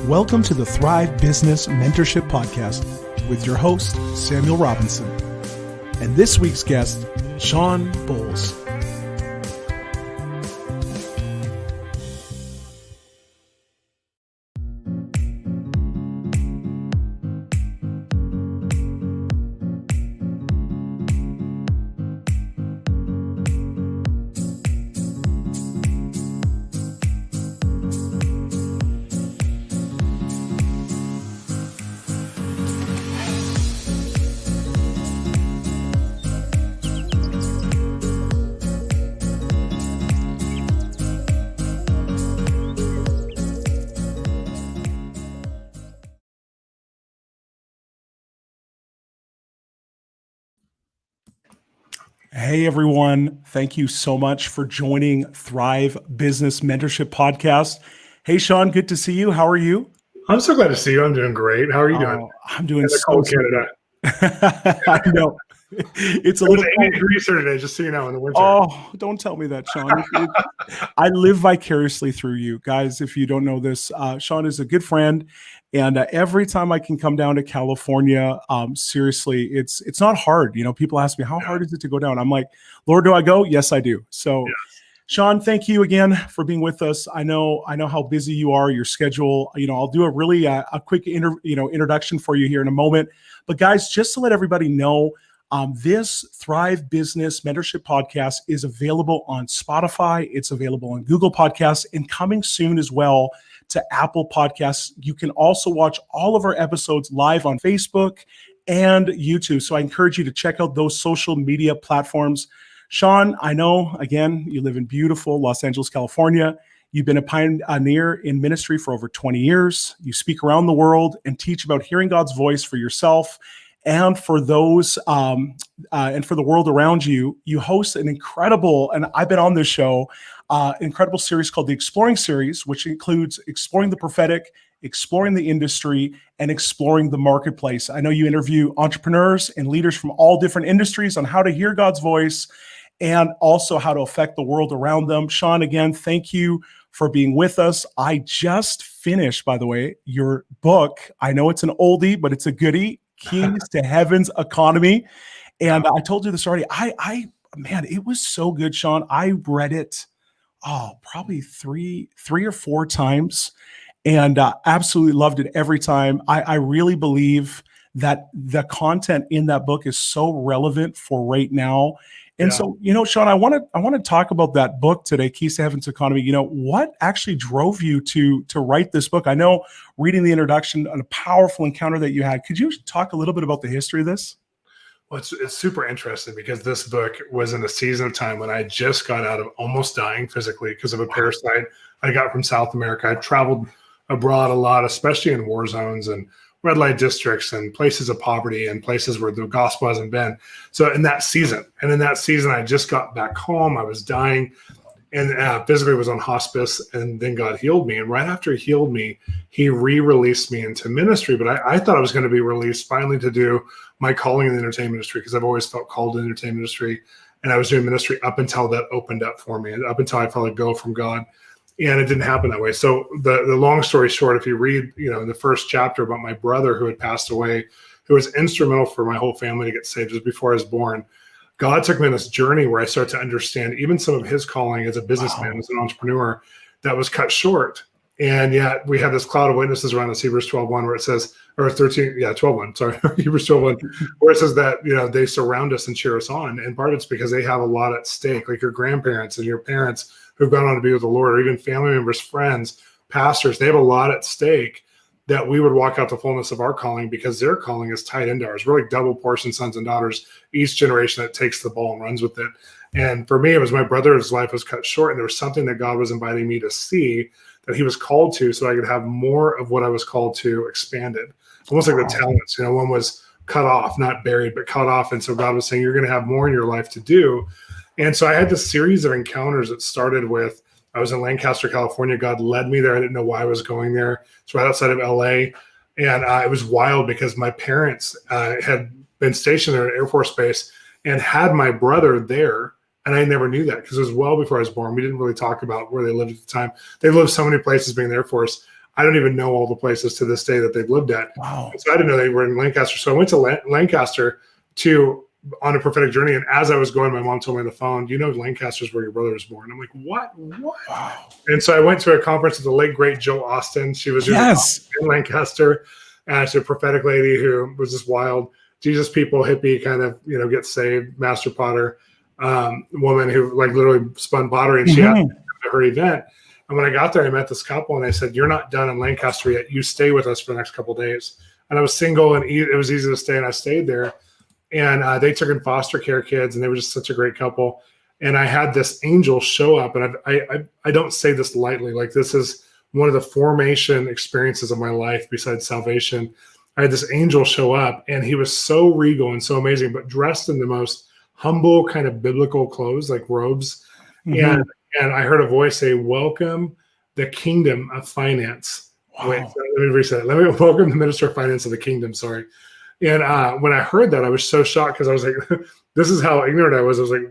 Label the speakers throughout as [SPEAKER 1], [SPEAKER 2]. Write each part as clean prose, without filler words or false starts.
[SPEAKER 1] Welcome to the Thrive Business Mentorship Podcast with your host, Samuel Robinson, and this week's guest, Shawn Bolz. Hey, everyone. Thank you so much for joining Thrive Business Mentorship Podcast. Hey, Shawn, good to see you. How are you?
[SPEAKER 2] I'm so glad to see you. I'm doing great. How are you doing?
[SPEAKER 1] I'm doing
[SPEAKER 2] in the
[SPEAKER 1] so
[SPEAKER 2] cold
[SPEAKER 1] Canada. I know. It's a little
[SPEAKER 2] 80 degrees here today, just so you know, in the winter.
[SPEAKER 1] Oh, don't tell me that, Shawn. I live vicariously through you. Guys, if you don't know this, Shawn is a good friend. And every time I can come down to California, seriously, it's not hard. You know, people ask me, how hard is it to go down? I'm like, Lord, do I go? Yes, I do. So, yes. Shawn, thank you again for being with us. I know how busy you are, your schedule. You know, I'll do a quick introduction for you here in a moment. But guys, just to let everybody know, this Thrive Business Mentorship Podcast is available on Spotify. It's available on Google Podcasts and coming soon as well to Apple Podcasts. You can also watch all of our episodes live on Facebook and YouTube. So I encourage you to check out those social media platforms. Shawn, I know, again, you live in beautiful Los Angeles, California. You've been a pioneer in ministry for over 20 years. You speak around the world and teach about hearing God's voice for yourself and for those, and for the world around you. You host an incredible, and I've been on this show, incredible series called the Exploring Series, which includes exploring the prophetic, exploring the industry, and exploring the marketplace. I know you interview entrepreneurs and leaders from all different industries on how to hear God's voice and also how to affect the world around them. Shawn, again, thank you for being with us. I just finished, by the way, your book. I know it's an oldie, but it's a goodie. Keys to Heaven's Economy. And I told you this already. Man, it was so good, Shawn. I read it, probably three or four times, and absolutely loved it every time. I really believe that the content in that book is so relevant for right now. And so, Shawn, I want to talk about that book today, Keys to Heaven's Economy. You know, what actually drove you to write this book? I know reading the introduction and a powerful encounter that you had. Could you talk a little bit about the history of this?
[SPEAKER 2] Well, it's super interesting because this book was in a season of time when I just got out of almost dying physically because of a parasite I got from South America. I traveled abroad a lot, especially in war zones and red light districts and places of poverty and places where the gospel hasn't been. So in that season, I just got back home. I was dying and physically was on hospice, and then God healed me. And right after he healed me, he re-released me into ministry. But I thought I was going to be released finally to do my calling in the entertainment industry because I've always felt called to the entertainment industry. And I was doing ministry up until that opened up for me, and up until I felt a go from God. And it didn't happen that way. So the long story short, if you read, the first chapter about my brother who had passed away, who was instrumental for my whole family to get saved just before I was born, God took me on this journey where I started to understand even some of his calling as a businessman, as an entrepreneur, that was cut short. And yet we have this cloud of witnesses around us, Hebrews 12:1, where it says, or 12:1, sorry, Hebrews 12:1, where it says that, they surround us and cheer us on. And part of it's because they have a lot at stake, like your grandparents and your parents who've gone on to be with the Lord, or even family members, friends, pastors. They have a lot at stake that we would walk out the fullness of our calling because their calling is tied into ours. We're like double portion sons and daughters, each generation that takes the ball and runs with it. And for me, it was my brother's life was cut short, and there was something that God was inviting me to see that he was called to so I could have more of what I was called to expanded. Almost like the talents, one was cut off, not buried, but cut off. And so God was saying, you're going to have more in your life to do. And so I had this series of encounters that started with, I was in Lancaster, California. God led me there. I didn't know why I was going there. It's right outside of LA. And it was wild because my parents had been stationed there at Air Force Base and had my brother there. And I never knew that because it was well before I was born. We didn't really talk about where they lived at the time. They lived so many places being in the Air Force. I don't even know all the places to this day that they've lived at.
[SPEAKER 1] Wow.
[SPEAKER 2] So I didn't know they were in Lancaster. So I went to Lancaster on a prophetic journey. And as I was going, my mom told me on the phone, Lancaster's where your brother was born. I'm like, what?
[SPEAKER 1] Wow.
[SPEAKER 2] And so I went to a conference with the late, great Jill Austin. She was doing in Lancaster. She's a prophetic lady who was just wild. Jesus people, hippie, kind of, get saved, master potter, woman who like literally spun pottery, and she had her event. And when I got there, I met this couple, and I said, "You're not done in Lancaster yet. You stay with us for the next couple of days." And I was single, and it was easy to stay, and I stayed there. And they took in foster care kids, and they were just such a great couple. And I had this angel show up, and I don't say this lightly. Like, this is one of the formation experiences of my life besides salvation. I had this angel show up, and he was so regal and so amazing, but dressed in the most humble kind of biblical clothes, like robes. And I heard a voice say, "Welcome the kingdom of finance." Wow. Wait, let me reset. Let me welcome the minister of finance of the kingdom. Sorry. And when I heard that, I was so shocked, because I was like, this is how ignorant I was. I was like,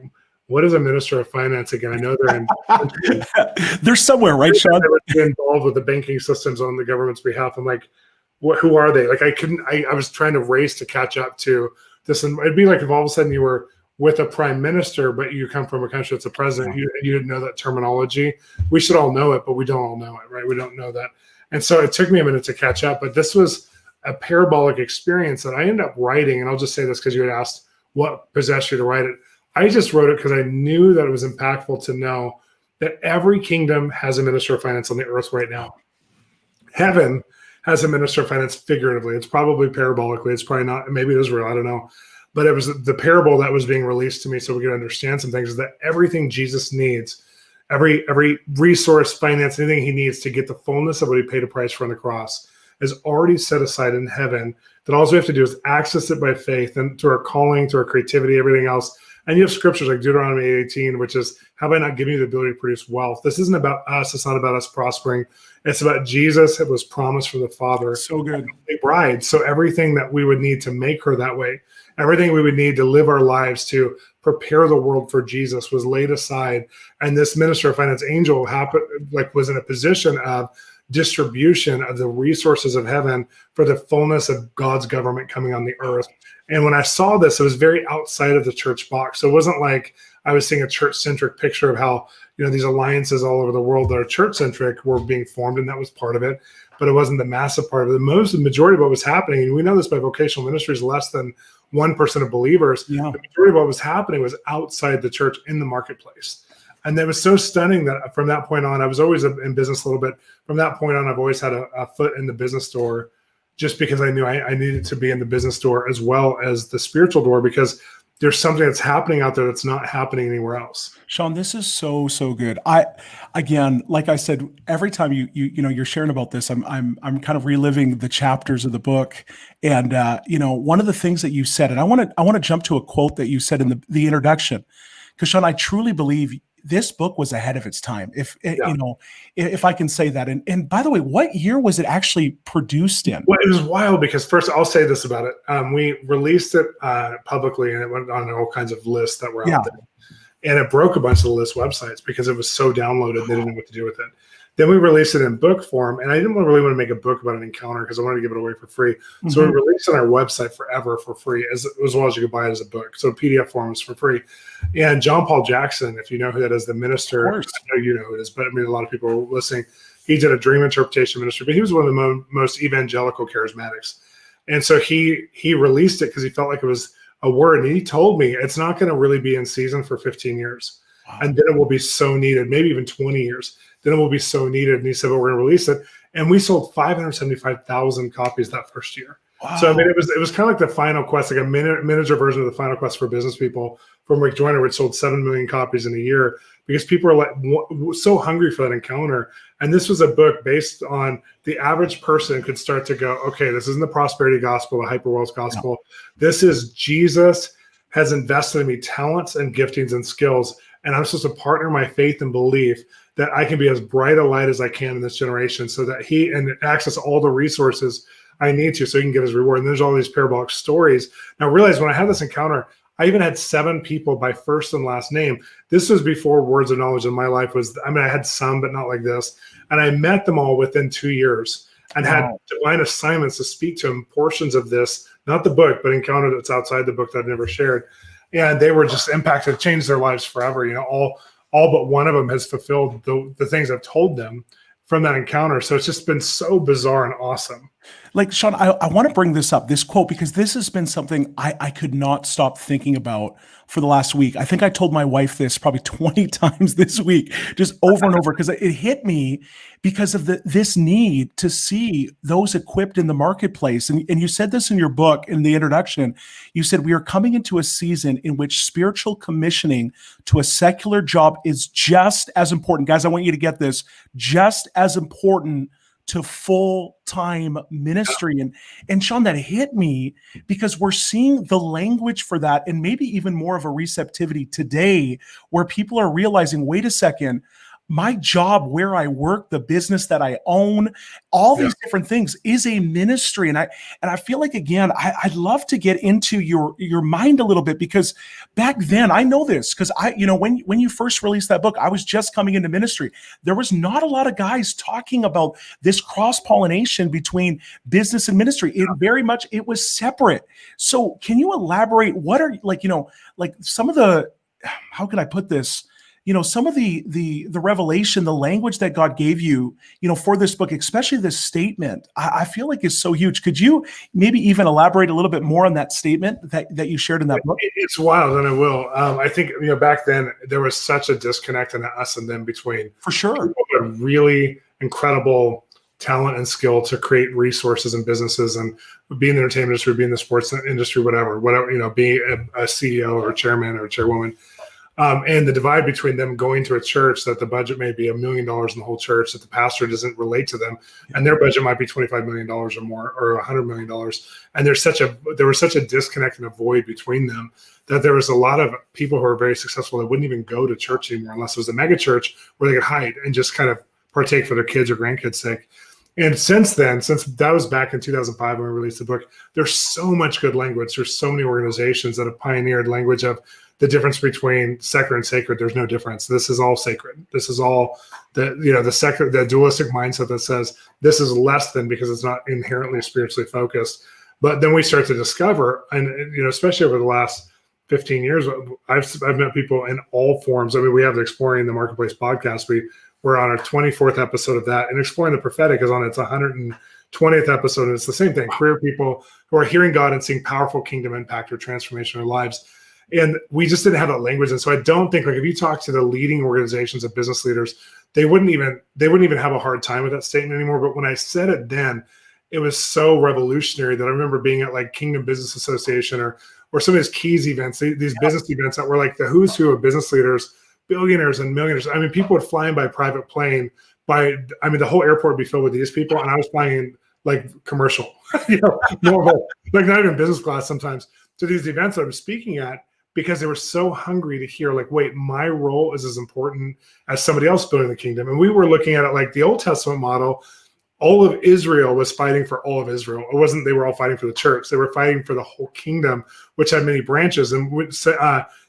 [SPEAKER 2] what is a minister of finance again? I know they're in.
[SPEAKER 1] They're somewhere, right, Shawn?
[SPEAKER 2] They're involved with the banking systems on the government's behalf. I'm like, who are they? Like, I was trying to race to catch up to this. And it'd be like if all of a sudden you were with a prime minister, but you come from a country that's a president, you didn't know that terminology. We should all know it, but we don't all know it, right? We don't know that. And so it took me a minute to catch up, but this was a parabolic experience that I ended up writing. And I'll just say this because you had asked what possessed you to write it. I just wrote it because I knew that it was impactful to know that every kingdom has a minister of finance on the earth right now. Heaven has a minister of finance figuratively. It's probably parabolically. It's probably not. Maybe it is real. I don't know. But it was the parable that was being released to me so we could understand some things, is that everything Jesus needs, every resource, finance, anything he needs to get the fullness of what he paid a price for on the cross, is already set aside in heaven, that all we have to do is access it by faith and through our calling, through our creativity, everything else. And you have scriptures like Deuteronomy 8:18, which is, have I not given you the ability to produce wealth? This isn't about us. It's not about us prospering. It's about Jesus. It was promised from the Father.
[SPEAKER 1] So good.
[SPEAKER 2] A bride. So everything that we would need to make her that way, everything we would need to live our lives to prepare the world for Jesus, was laid aside. And this minister of finance angel was in a position of distribution of the resources of heaven for the fullness of God's government coming on the earth. And when I saw this, it was very outside of the church box. So it wasn't like I was seeing a church-centric picture of how, these alliances all over the world that are church-centric were being formed, and that was part of it. But it wasn't the massive part of it. The majority of what was happening, and we know this by vocational ministries, less than 1% of believers. Yeah. The majority of what was happening was outside the church in the marketplace. And that was so stunning that from that point on, I was always in business a little bit. From that point on, I've always had a foot in the business door, just because I knew I needed to be in the business door as well as the spiritual door, because there's something that's happening out there that's not happening anywhere else.
[SPEAKER 1] Shawn, this is so good. Again, like I said, every time you're sharing about this, I'm kind of reliving the chapters of the book. And one of the things that you said, and I want to jump to a quote that you said in the introduction, because Shawn, I truly believe this book was ahead of its time, if I can say that. And by the way, what year was it actually produced in?
[SPEAKER 2] Well, it was wild, because first I'll say this about it. We released it publicly, and it went on all kinds of lists that were out there. And it broke a bunch of the list websites because it was so downloaded, they didn't know what to do with it. Then we released it in book form, and I didn't really want to make a book about an encounter because I wanted to give it away for free. Mm-hmm. So we released it on our website forever for free, as well as you could buy it as a book. So PDF form is for free. And John Paul Jackson, if you know who that is, the minister, I know you know who it is, but I mean, a lot of people are listening. He did a dream interpretation ministry, but he was one of the most evangelical charismatics. And so he released it because he felt like it was a word. And he told me it's not going to really be in season for 15 years. Wow. And then it will be so needed, maybe even 20 years. Then it will be so needed. And he said, well, we're going to release it. And we sold 575,000 copies that first year. Wow. So I mean, it was kind of like the Final Quest, like a miniature version of the Final Quest for business people from Rick Joyner, which sold 7 million copies in a year, because people are like so hungry for that encounter. And this was a book based on the average person could start to go, okay, this isn't the prosperity gospel, the hyperwealth gospel. No. This is Jesus has invested in me talents and giftings and skills. And I'm supposed to partner my faith and belief that I can be as bright a light as I can in this generation, so that he and access all the resources I need to, so he can get his reward. And there's all these parabolic stories. Now realize when I had this encounter, I even had 7 people by first and last name. This was before words of knowledge in my life was, I mean, I had some, but not like this. And I met them all within 2 years and had divine assignments to speak to them, portions of this, not the book, but encounter that's outside the book that I've never shared. And they were just impacted, changed their lives forever. You know, all but one of them has fulfilled the things I've told them from that encounter. So it's just been so bizarre and awesome.
[SPEAKER 1] Like, Shawn, I want to bring this up, this quote, because this has been something I could not stop thinking about for the last week. I think I told my wife this probably 20 times this week, just over and over, because it hit me because of this need to see those equipped in the marketplace. And you said this in your book, in the introduction. You said, we are coming into a season in which spiritual commissioning to a secular job is just as important. Guys, I want you to get this, just as important to full-time ministry. And Shawn, that hit me because we're seeing the language for that, and maybe even more of a receptivity today where people are realizing, wait a second, my job, where I work, the business that I own, all these different things is a ministry. And I feel like, again, I'd love to get into your mind a little bit, because back then, I know this because when you first released that book, I was just coming into ministry. There was not a lot of guys talking about this cross-pollination between business and ministry. It was separate. So can you elaborate? What are some of the, how can I put this? Some of the revelation, the language that God gave you, for this book, especially this statement, I feel like is so huge. Could you maybe even elaborate a little bit more on that statement that you shared in that book?
[SPEAKER 2] It's wild, and I will. I think, back then there was such a disconnect in us and them between, for sure, people who had really incredible talent and skill to create resources and businesses, and be in the entertainment industry, be in the sports industry, whatever, be a CEO or a chairman or a chairwoman. And the divide between them going to a church that the budget may be $1 million in the whole church, that the pastor doesn't relate to them, and their budget might be $25 million or more, or $100 million. And there was such a disconnect and a void between them that there was a lot of people who are very successful that wouldn't even go to church anymore unless it was a mega church where they could hide and just kind of partake for their kids or grandkids' sake. And since then, since that was back in 2005 when we released the book, there's so much good language. There's so many organizations that have pioneered language of the difference between secular and sacred. There's no difference. This is all sacred. This is all the secular, the dualistic mindset that says this is less than because it's not inherently spiritually focused. But then we start to discover, and especially over the last 15 years, I've met people in all forms. I mean, we have the Exploring the Marketplace podcast. We're on our 24th episode of that, and Exploring the Prophetic is on its 120th episode, and it's the same thing. Career people who are hearing God and seeing powerful kingdom impact or transformation in their lives. And we just didn't have that language. And so I don't think, if you talk to the leading organizations of business leaders, they wouldn't even have a hard time with that statement anymore. But when I said it then, it was so revolutionary that I remember being at Kingdom Business Association or some of these Keys events, these business events that were like the who's who of business leaders, billionaires and millionaires. I mean, people would fly in by private plane. The whole airport would be filled with these people, and I was flying in commercial, normal, not even business class sometimes, to these events that I was speaking at, because they were so hungry to hear, wait, my role is as important as somebody else building the kingdom. And we were looking at it like the Old Testament model. All of Israel was fighting for all of Israel. It wasn't they were all fighting for the church. They were fighting for the whole kingdom, which had many branches. And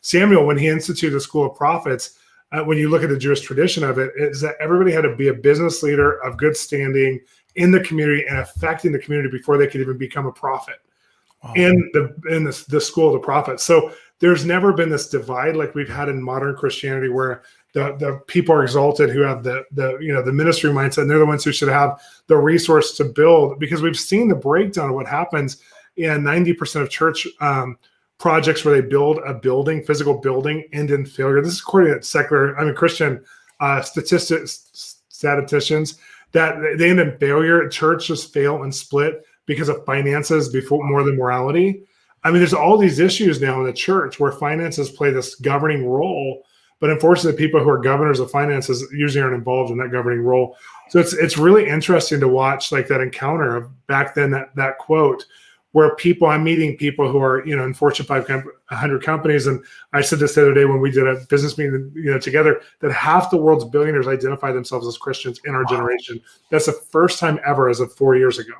[SPEAKER 2] Samuel, when he instituted the school of prophets, when you look at the Jewish tradition of it, is that everybody had to be a business leader of good standing in the community and affecting the community before they could even become a prophet. Wow. In the school of the prophets. So there's never been this divide like we've had in modern Christianity, where the people are exalted who have the ministry mindset, and they're the ones who should have the resource to build, because we've seen the breakdown of what happens in 90% of church projects where they build a building, physical building, end in failure. This is according to Christian statisticians, that they end in failure. Churches fail and split because of finances before more than morality. There's all these issues now in the church where finances play this governing role, but unfortunately, people who are governors of finances usually aren't involved in that governing role. So it's really interesting to watch that encounter of back then, that quote, where I'm meeting people who are, in Fortune 500 companies. And I said this the other day when we did a business meeting, together, that half the world's billionaires identify themselves as Christians in our generation. That's the first time ever as of 4 years ago.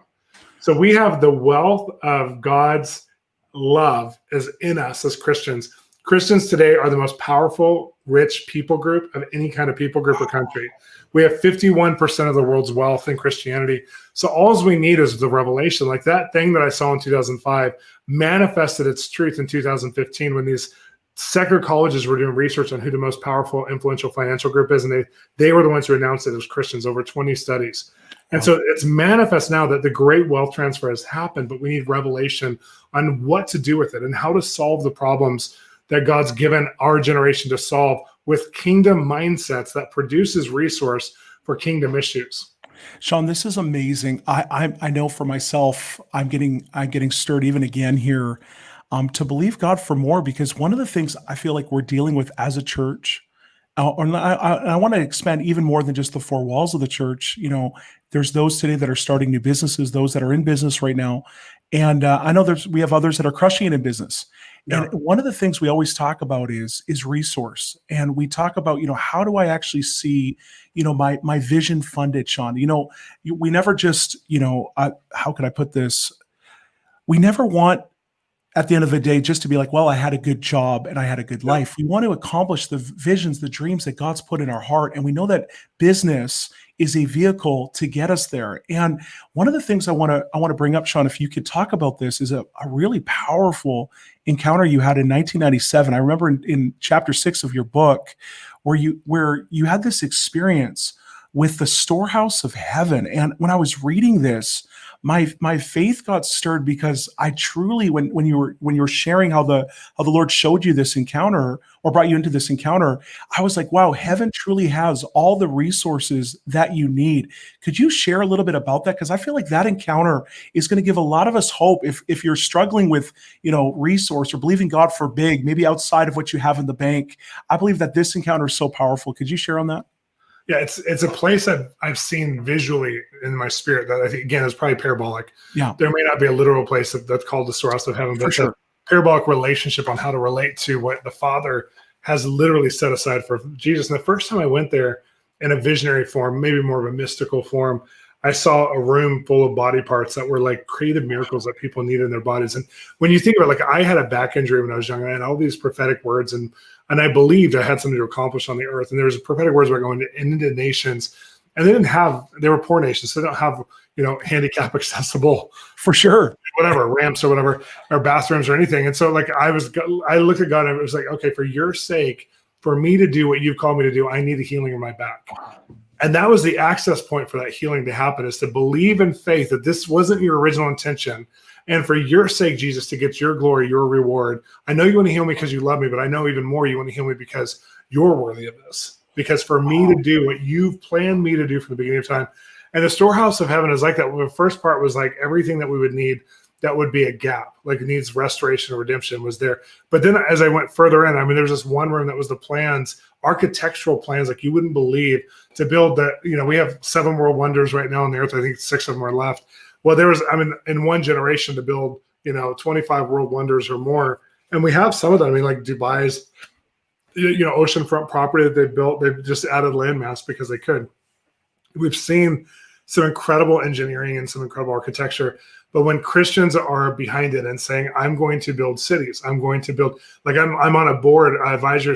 [SPEAKER 2] So we have the wealth of God's love is in us as Christians. Christians today are the most powerful, rich people group of any kind of people group or country. We have 51% of the world's wealth in Christianity. So all we need is the revelation. Like that thing that I saw in 2005 manifested its truth in 2015 when these secular colleges were doing research on who the most powerful, influential financial group is. And they were the ones who announced it as Christians, over 20 studies. And so it's manifest now that the great wealth transfer has happened, but we need revelation on what to do with it and how to solve the problems that God's given our generation to solve with kingdom mindsets that produces resource for kingdom issues.
[SPEAKER 1] Shawn, this is amazing. I know for myself, I'm getting stirred even again here to believe God for more, because one of the things I feel like we're dealing with as a church, I want to expand even more than just the four walls of the church. There's those today that are starting new businesses, those that are in business right now, and I know we have others that are crushing it in business. Yeah. And one of the things we always talk about is resource, and we talk about how do I actually see my vision funded, Shawn? We never just how could I put this? We never want, at the end of the day, just to be like, well, I had a good job and I had a good life. We want to accomplish the visions, the dreams that God's put in our heart. And we know that business is a vehicle to get us there. And one of the things I want to bring up, Shawn, if you could talk about this, is a really powerful encounter you had in 1997. I remember in chapter 6 of your book where you had this experience with the Storehouse of Heaven. And when I was reading this, my faith got stirred, because I truly, when you were sharing how the Lord showed you this encounter or brought you into this encounter, I was like, wow, heaven truly has all the resources that you need. Could you share a little bit about that? Because I feel like that encounter is going to give a lot of us hope. If you're struggling with resource or believing God for big, maybe outside of what you have in the bank, I believe that this encounter is so powerful. Could you share on that?
[SPEAKER 2] Yeah, it's a place I've seen visually in my spirit that I think, again, is probably parabolic.
[SPEAKER 1] Yeah.
[SPEAKER 2] There may not be a literal place that's called the Storehouse of Heaven, but it's a parabolic relationship on how to relate to what the Father has literally set aside for Jesus. And the first time I went there in a visionary form, maybe more of a mystical form, I saw a room full of body parts that were like creative miracles that people need in their bodies. And when you think about it, like, I had a back injury when I was young. I had all these prophetic words, and I believed I had something to accomplish on the earth. And there was prophetic words about going into nations, and they were poor nations, so they don't have handicap accessible,
[SPEAKER 1] for sure,
[SPEAKER 2] whatever, ramps or whatever, or bathrooms or anything. And so like I looked at God and it was like, okay, for your sake, for me to do what you've called me to do, I need a healing in my back. And that was the access point for that healing to happen, is to believe in faith that this wasn't your original intention. And for your sake, Jesus, to get your glory, your reward. I know you want to heal me because you love me, but I know even more you want to heal me because you're worthy of this. Because for me to do what you've planned me to do from the beginning of time. And the Storehouse of Heaven is like that. The first part was like everything that we would need that would be a gap, like it needs restoration or redemption, was there. But then as I went further in, there was this one room that was the plans, architectural plans, like you wouldn't believe, to build that. We have 7 world wonders right now on the earth. I think 6 of them are left. Well, there was, in one generation to build, 25 world wonders or more. And we have some of them. Like Dubai's, oceanfront property that they built, they've just added landmass because they could. We've seen some incredible engineering and some incredible architecture. But when Christians are behind it and saying, I'm going to build cities, I'm going to build, like I'm on a board,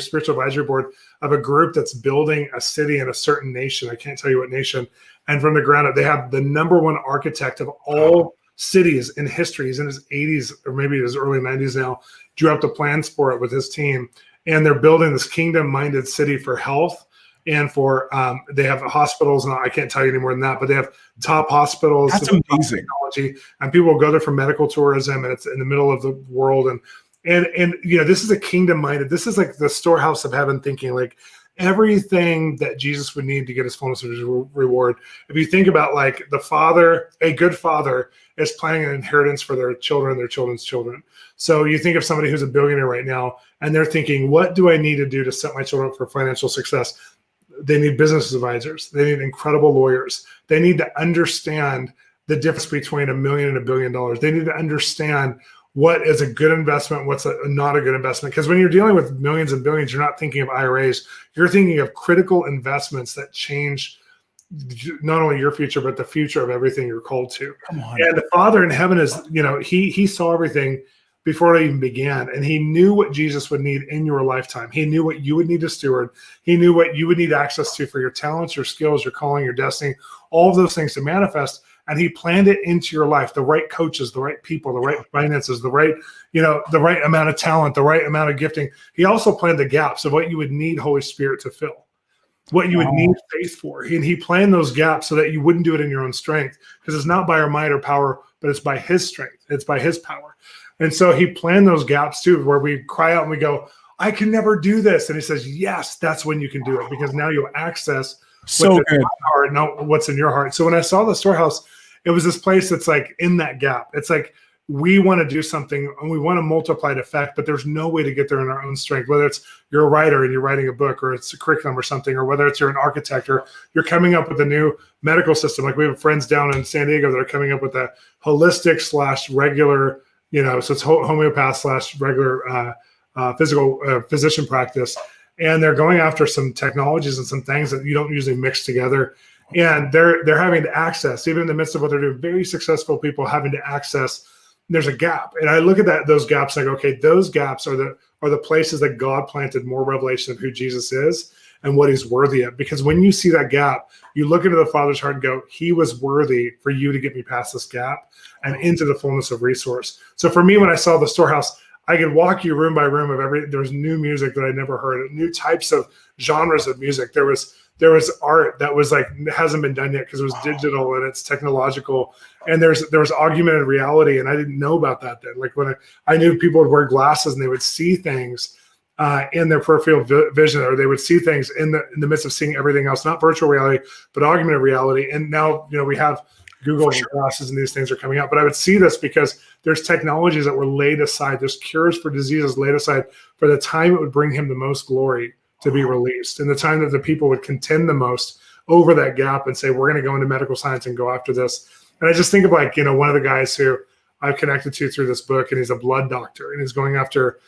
[SPEAKER 2] spiritual advisory board of a group that's building a city in a certain nation. I can't tell you what nation. And from the ground up, they have the #1 architect of all cities in history. He's in his 80s or maybe his early 90s now, drew up the plans for it with his team. And they're building this kingdom-minded city for health. And for they have hospitals, and I can't tell you any more than that, but they have top hospitals.
[SPEAKER 1] That's amazing.
[SPEAKER 2] Technology, and people will go there for medical tourism, and it's in the middle of the world. And this is a kingdom-minded. This is like the Storehouse of Heaven thinking, like everything that Jesus would need to get his fullness of his reward. If you think about like the Father, a good father is planning an inheritance for their children and their children's children. So you think of somebody who's a billionaire right now, and they're thinking, what do I need to do to set my children up for financial success? They need business advisors. They need incredible lawyers. They need to understand the difference between $1 million and $1 billion. They need to understand what is a good investment, what's not a good investment. Because when you're dealing with millions and billions, you're not thinking of IRAs. You're thinking of critical investments that change not only your future, but the future of everything you're called to.
[SPEAKER 1] Come on.
[SPEAKER 2] And the Father in heaven is, he saw everything, before it even began. And he knew what Jesus would need in your lifetime. He knew what you would need to steward. He knew what you would need access to for your talents, your skills, your calling, your destiny, all of those things to manifest. And he planned it into your life, the right coaches, the right people, the right finances, the right amount of talent, the right amount of gifting. He also planned the gaps of what you would need Holy Spirit to fill, what you would need faith for. And he planned those gaps so that you wouldn't do it in your own strength, because it's not by our might or power, but it's by his strength. It's by his power. And so he planned those gaps too, where we cry out and we go, I can never do this. And he says, yes, that's when you can do it, because now you'll access
[SPEAKER 1] so good.
[SPEAKER 2] Heart, not what's in your heart. So when I saw the Storehouse, it was this place that's like in that gap. It's like, we want to do something and we want to multiply the effect, but there's no way to get there in our own strength, whether it's you're a writer and you're writing a book, or it's a curriculum or something, or whether it's you're an architect, or you're coming up with a new medical system. Like we have friends down in San Diego that are coming up with a holistic / regular, so it's homeopath / regular physician practice. And they're going after some technologies and some things that you don't usually mix together. And they're having to access, even in the midst of what they're doing, very successful people having to access. There's a gap. And I look at those gaps and I go, okay, those gaps are the places that God planted more revelation of who Jesus is and what he's worthy of. Because when you see that gap, you look into the Father's heart and go, he was worthy for you to get me past this gap and into the fullness of resource. So for me, when I saw the Storehouse, I could walk you room by room of there was new music that I never heard, new types of genres of music. There was art that was like, hasn't been done yet because it was digital and it's technological. And there was augmented reality. And I didn't know about that then. Like when I knew people would wear glasses and they would see things in their peripheral vision, or they would see things in the midst of seeing everything else, not virtual reality, but augmented reality. And now, we have Google glasses and these things are coming out. But I would see this because there's technologies that were laid aside. There's cures for diseases laid aside for the time it would bring him the most glory to be released, and the time that the people would contend the most over that gap and say, we're going to go into medical science and go after this. And I just think of one of the guys who I've connected to through this book, and he's a blood doctor, and he's going after,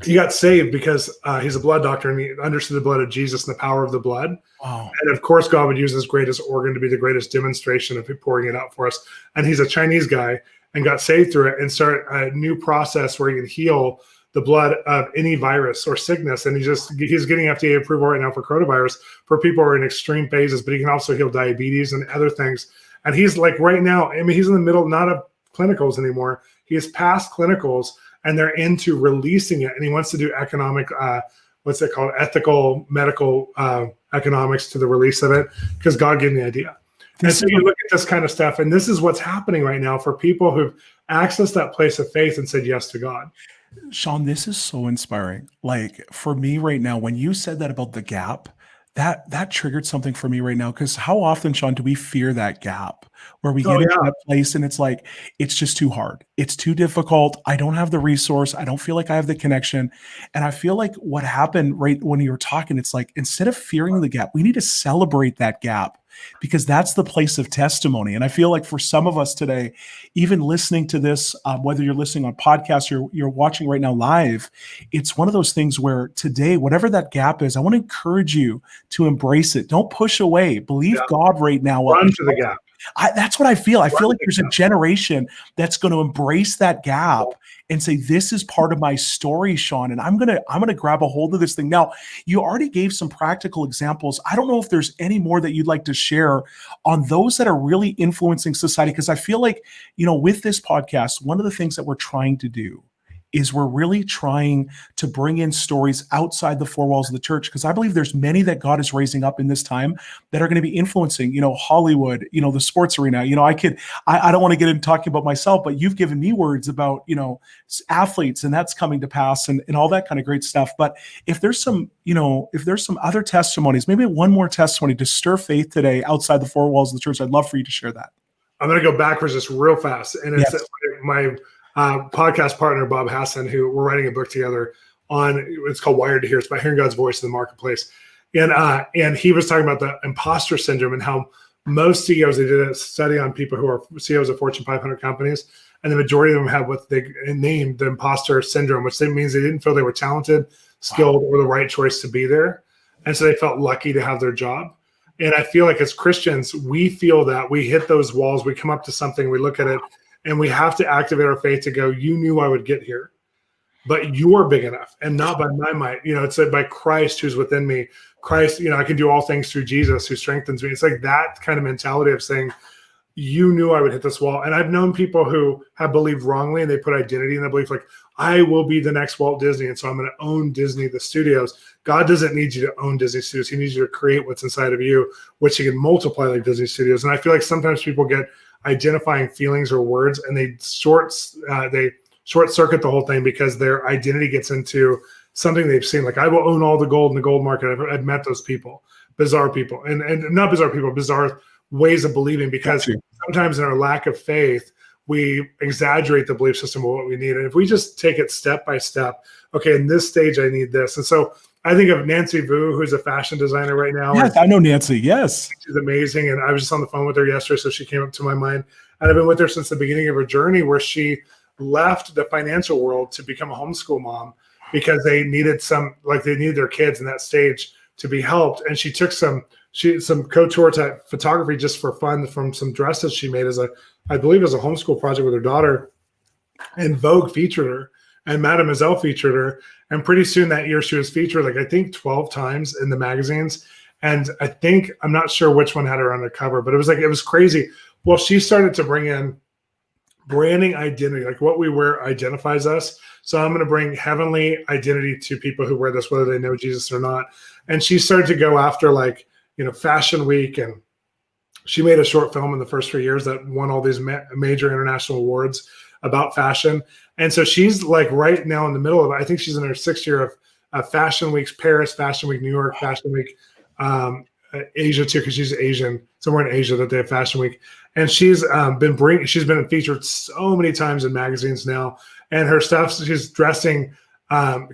[SPEAKER 2] he got saved because he's a blood doctor and he understood the blood of Jesus and the power of the blood. Wow. And of course, God would use his greatest organ to be the greatest demonstration of pouring it out for us. And he's a Chinese guy and got saved through it and started a new process where he can heal the blood of any virus or sickness. And he's getting FDA approval right now for coronavirus for people who are in extreme phases, but he can also heal diabetes and other things. And he's like right now, he's in the middle, not of clinicals anymore. He is past clinicals and they're into releasing it. And he wants to do economic, ethical, medical economics to the release of it, because God gave me the idea. And so you look at this kind of stuff, and this is what's happening right now for people who've accessed that place of faith and said yes to God.
[SPEAKER 1] Shawn, this is so inspiring. Like for me right now, when you said that about the gap, that triggered something for me right now. Because how often, Shawn, do we fear that gap where we get into that place and it's like, it's just too hard. It's too difficult. I don't have the resource. I don't feel like I have the connection. And I feel like what happened right when you were talking, it's like, instead of fearing the gap, we need to celebrate that gap, because that's the place of testimony. And I feel like for some of us today, even listening to this, whether you're listening on podcasts or you're watching right now live, it's one of those things where today, whatever that gap is, I want to encourage you to embrace it. Don't push away. Believe God right now.
[SPEAKER 2] Run to the gap.
[SPEAKER 1] That's what I feel. I feel like there's a generation that's going to embrace that gap and say, this is part of my story, Shawn, and I'm gonna grab a hold of this thing. Now, you already gave some practical examples. I don't know if there's any more that you'd like to share on those that are really influencing society, because I feel like, with this podcast, one of the things that we're trying to do is we're really trying to bring in stories outside the four walls of the church, because I believe there's many that God is raising up in this time that are going to be influencing, Hollywood, the sports arena. I don't want to get into talking about myself, but you've given me words about, athletes, and that's coming to pass and all that kind of great stuff. But if there's some other testimonies, maybe one more testimony to stir faith today outside the four walls of the church, I'd love for you to share that.
[SPEAKER 2] I'm going to go backwards just real fast. And it's my podcast partner, Bob Hassan, who we're writing a book together on. It's called Wired to Hear. It's about hearing God's voice in the marketplace. And he was talking about the imposter syndrome and how most CEOs, they did a study on people who are CEOs of Fortune 500 companies, and the majority of them have what they named the imposter syndrome, which means they didn't feel they were talented, skilled, or the right choice to be there. And so they felt lucky to have their job. And I feel like as Christians, we feel that we hit those walls, we come up to something, we look at it, And we have to activate our faith to go, you knew I would get here, but you're big enough, and not by my might. It's by Christ who's within me. Christ, I can do all things through Jesus who strengthens me. It's like that kind of mentality of saying, you knew I would hit this wall. And I've known people who have believed wrongly, and they put identity in the belief, like, I will be the next Walt Disney, and so I'm going to own Disney, the studios. God doesn't need you to own Disney Studios. He needs you to create what's inside of you, which he can multiply like Disney Studios. And I feel like sometimes people get identifying feelings or words, and they short circuit the whole thing because their identity gets into something they've seen. Like, I will own all the gold in the gold market. I've met those people, bizarre people, and not bizarre people, bizarre ways of believing, because sometimes in our lack of faith, we exaggerate the belief system of what we need. And if we just take it step by step, okay, in this stage, I need this. And so I think of Nancy Vu, who's a fashion designer right now.
[SPEAKER 1] Yes, I know Nancy. Yes.
[SPEAKER 2] She's amazing. And I was just on the phone with her yesterday, so she came up to my mind. And I've been with her since the beginning of her journey, where she left the financial world to become a homeschool mom because they needed their kids in that stage to be helped. And she took some couture type photography just for fun from some dresses she made I believe as a homeschool project with her daughter. And Vogue featured her, and Mademoiselle featured her. And pretty soon that year, she was featured, I think 12 times in the magazines. And I'm not sure which one had her on the cover, but it was crazy. Well, she started to bring in branding identity, like what we wear identifies us. So I'm going to bring heavenly identity to people who wear this, whether they know Jesus or not. And she started to go after Fashion Week, and she made a short film in the first 3 years that won all these major international awards about fashion. And so she's right now in the middle of it. I think she's in her 6th year of Fashion Weeks, Paris, Fashion Week, New York, Fashion Week, Asia too, because she's Asian, somewhere in Asia that they have Fashion Week. And she's been featured so many times in magazines now. And her stuff, she's dressing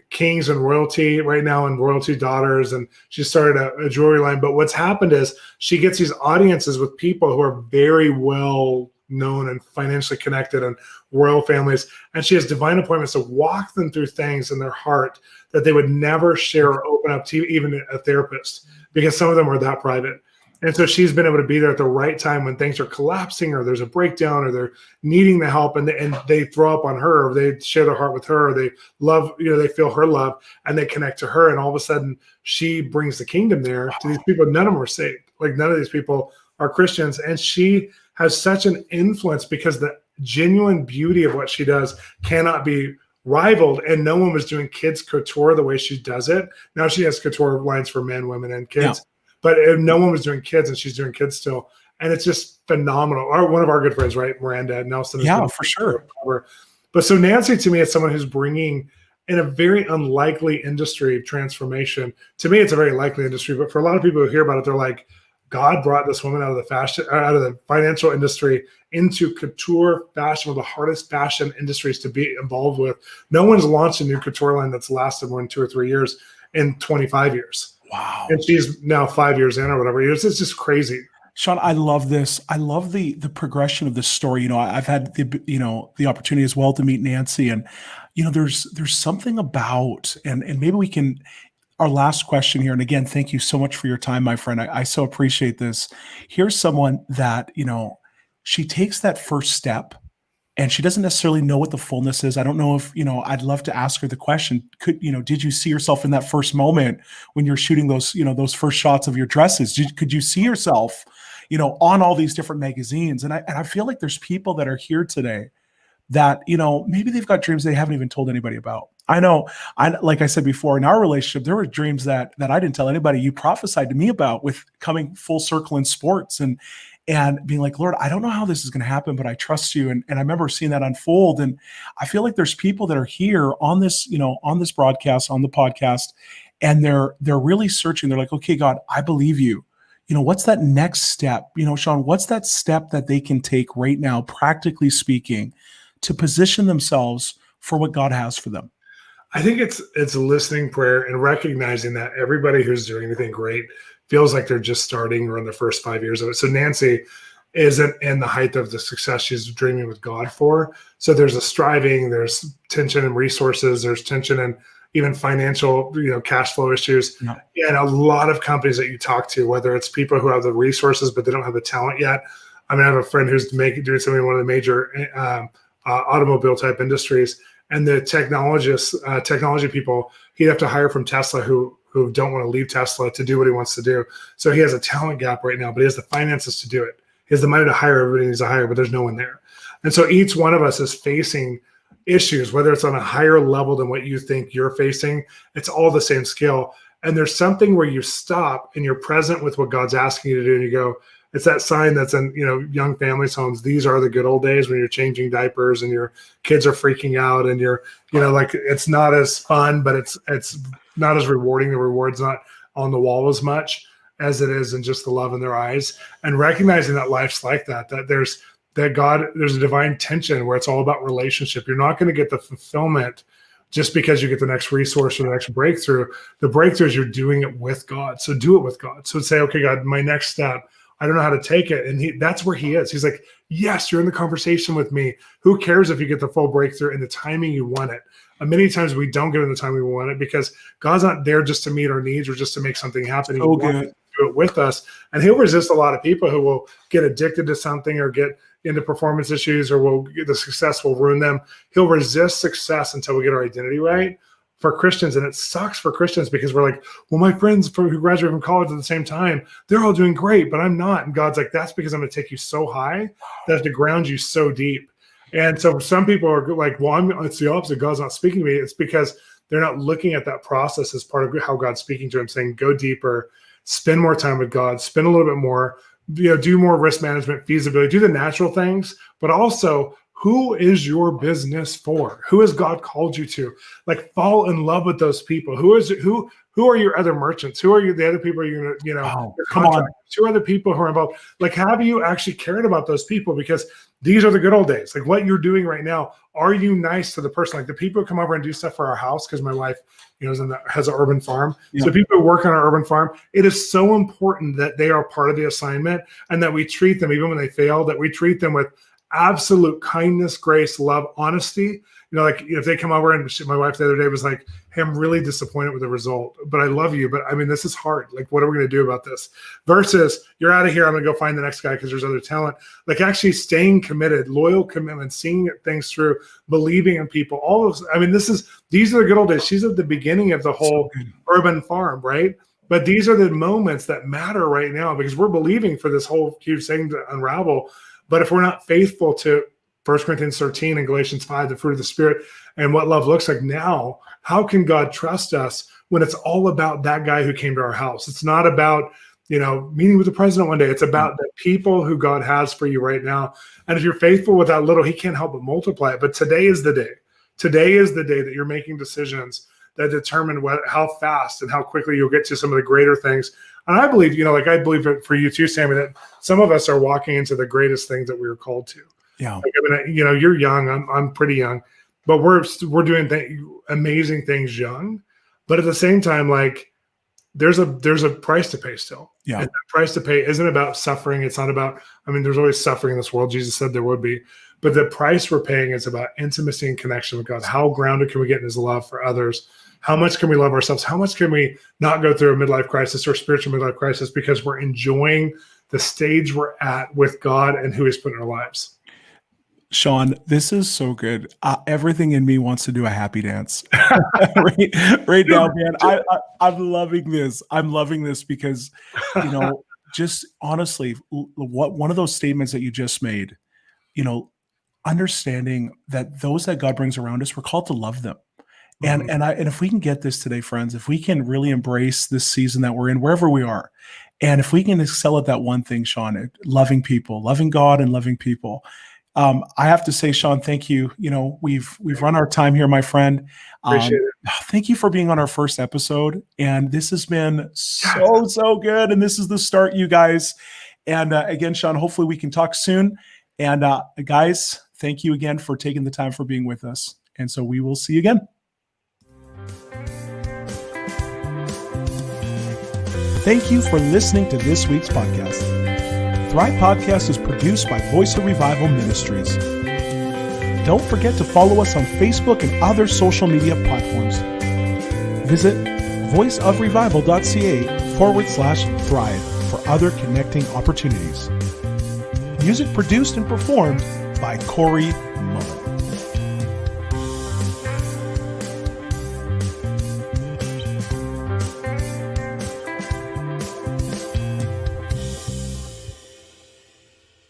[SPEAKER 2] kings and royalty right now, and royalty daughters, and she started a jewelry line. But what's happened is she gets these audiences with people who are very well known and financially connected and royal families, and she has divine appointments to walk them through things in their heart that they would never share or open up to even a therapist, because some of them are that private. And so she's been able to be there at the right time when things are collapsing, or there's a breakdown, or they're needing the help, and they throw up on her, or they share their heart with her, or they love, they feel her love, and they connect to her. And all of a sudden she brings the kingdom there to these people. None of them are saved. None of these people are Christians. And she has such an influence because the genuine beauty of what she does cannot be rivaled. And no one was doing kids couture the way she does it. Now she has couture lines for men, women, and kids. Yeah. But no one was doing kids, and she's doing kids still. And it's just phenomenal. One of our good friends, right, Miranda Nelson.
[SPEAKER 1] Yeah, for sure.
[SPEAKER 2] But so Nancy, to me, is someone who's bringing in a very unlikely industry transformation. To me, it's a very likely industry. But for a lot of people who hear about it, they're like, God brought this woman out of the financial industry into couture fashion, one of the hardest fashion industries to be involved with. No one's launched a new couture line that's lasted more than 2 or 3 years in 25 years.
[SPEAKER 1] Wow.
[SPEAKER 2] And she's now 5 years in or whatever. It's just crazy.
[SPEAKER 1] Shawn, I love this. I love the progression of this story. I've had the opportunity as well to meet Nancy, and there's something about, and maybe we can, our last question here. And again, thank you so much for your time, my friend. I so appreciate this. Here's someone that, she takes that first step, and she doesn't necessarily know what the fullness is. I don't know if, I'd love to ask her the question. Did you see yourself in that first moment when you're shooting those first shots of your dresses? Could you see yourself, on all these different magazines? And I feel like there's people that are here today that, maybe they've got dreams they haven't even told anybody about. I know, like I said before, in our relationship, there were dreams that I didn't tell anybody. You prophesied to me about, with coming full circle in sports and being like, Lord, I don't know how this is going to happen, but I trust you. And I remember seeing that unfold. And I feel like there's people that are here on this, on this broadcast, on the podcast, and they're really searching. They're like, okay, God, I believe you. What's that next step? Shawn, what's that step that they can take right now, practically speaking, to position themselves for what God has for them?
[SPEAKER 2] I think it's a listening prayer and recognizing that everybody who's doing anything great feels like they're just starting or in the first 5 years of it. So Nancy isn't in the height of the success she's dreaming with God for. So there's a striving, there's tension in resources, there's tension in even financial, cash flow issues. Yeah. And a lot of companies that you talk to, whether it's people who have the resources, but they don't have the talent yet, I mean, I have a friend who's doing something in one of the major automobile type industries, and the technology people he'd have to hire from Tesla who don't want to leave Tesla to do what he wants to do. So he has a talent gap right now, but he has the finances to do it. He has the money to hire everybody he needs to hire, but there's no one there. And so each one of us is facing issues, whether it's on a higher level than what you think you're facing. It's all the same skill. And there's something where you stop and you're present with what God's asking you to do. And you go, it's that sign that's in, young families' homes. These are the good old days when you're changing diapers and your kids are freaking out and you're, like it's not as fun, but it's not as rewarding. The reward's not on the wall as much as it is in just the love in their eyes, and recognizing that life's like that there's a divine tension where it's all about relationship. You're not going to get the fulfillment just because you get the next resource or the next breakthrough. The breakthrough is you're doing it with God. So do it with God. So say, okay, God, my next step, I don't know how to take it. And that's where he is. He's like, yes, you're in the conversation with me. Who cares if you get the full breakthrough in the timing you want it? And many times we don't get in the timing we want it because God's not there just to meet our needs or just to make something happen. He wants to do it with us. And he'll resist a lot of people who will get addicted to something or get into performance issues or the success will ruin them. He'll resist success until we get our identity right. For Christians, and it sucks for Christians because we're like, well, my friends who graduated from college at the same time, they're all doing great, but I'm not. And God's like, that's because I'm going to take you so high that I have to ground you so deep. And so some people are like, well, it's the opposite. God's not speaking to me. It's because they're not looking at that process as part of how God's speaking to them, saying, go deeper, spend more time with God, spend a little bit more, do more risk management, feasibility, do the natural things, but also who is your business for? Who has God called you to? Like, fall in love with those people. Who are your other merchants? Who are the other people you're gonna,
[SPEAKER 1] Wow,
[SPEAKER 2] your contractors? Who are the people who are involved? Like, have you actually cared about those people? Because these are the good old days. Like what you're doing right now, are you nice to the person? Like the people who come over and do stuff for our house, because my wife, has an urban farm. Yeah. So people who work on our urban farm, it is so important that they are part of the assignment and that we treat them, even when they fail, that we treat them with absolute kindness, grace, love, honesty. Like if they come over and my wife the other day was like, hey, I'm really disappointed with the result, but I love you. But I mean, this is hard. Like, what are we going to do about this? Versus you're out of here. I'm going to go find the next guy because there's other talent. Like actually staying committed, loyal commitment, seeing things through, believing in people. All of, I mean, these are the good old days. She's at the beginning of the whole urban farm, right? But these are the moments that matter right now because we're believing for this whole huge thing to unravel. But if we're not faithful to 1 Corinthians 13 and Galatians 5, the fruit of the Spirit, and what love looks like now, how can God trust us when it's all about that guy who came to our house? It's not about, meeting with the president one day. It's about the people who God has for you right now. And if you're faithful with that little, he can't help but multiply it. But today is the day. Today is the day that you're making decisions that determine how fast and how quickly you'll get to some of the greater things. And I believe, I believe for you too, Sammy, that some of us are walking into the greatest things that we were called to.
[SPEAKER 1] Yeah.
[SPEAKER 2] Like, I mean, you're young. I'm pretty young, but we're doing amazing things young. But at the same time, like there's a price to pay still. Yeah. And that price to pay isn't about suffering. It's not about. I mean, there's always suffering in this world. Jesus said there would be, but the price we're paying is about intimacy and connection with God. How grounded can we get in His love for others? How much can we love ourselves? How much can we not go through a midlife crisis or spiritual midlife crisis because we're enjoying the stage we're at with God and who He's put in our lives?
[SPEAKER 1] Shawn, this is so good. Everything in me wants to do a happy dance right now, man. I'm loving this. I'm loving this because, just honestly, one of those statements that you just made, understanding that those that God brings around us, we're called to love them. And if we can get this today, friends, if we can really embrace this season that we're in, wherever we are, and if we can excel at that one thing, Shawn, loving people, loving God and loving people, I have to say, Shawn, thank you. We've run our time here, my friend.
[SPEAKER 2] Appreciate it.
[SPEAKER 1] Thank you for being on our first episode. And this has been so good. And this is the start, you guys. And again, Shawn, hopefully we can talk soon. And guys, thank you again for taking the time for being with us. And so we will see you again. Thank you for listening to this week's podcast. Thrive Podcast is produced by Voice of Revival Ministries. Don't forget to follow us on Facebook and other social media platforms. Visit voiceofrevival.ca/thrive for other connecting opportunities. Music produced and performed by Corey Mullen.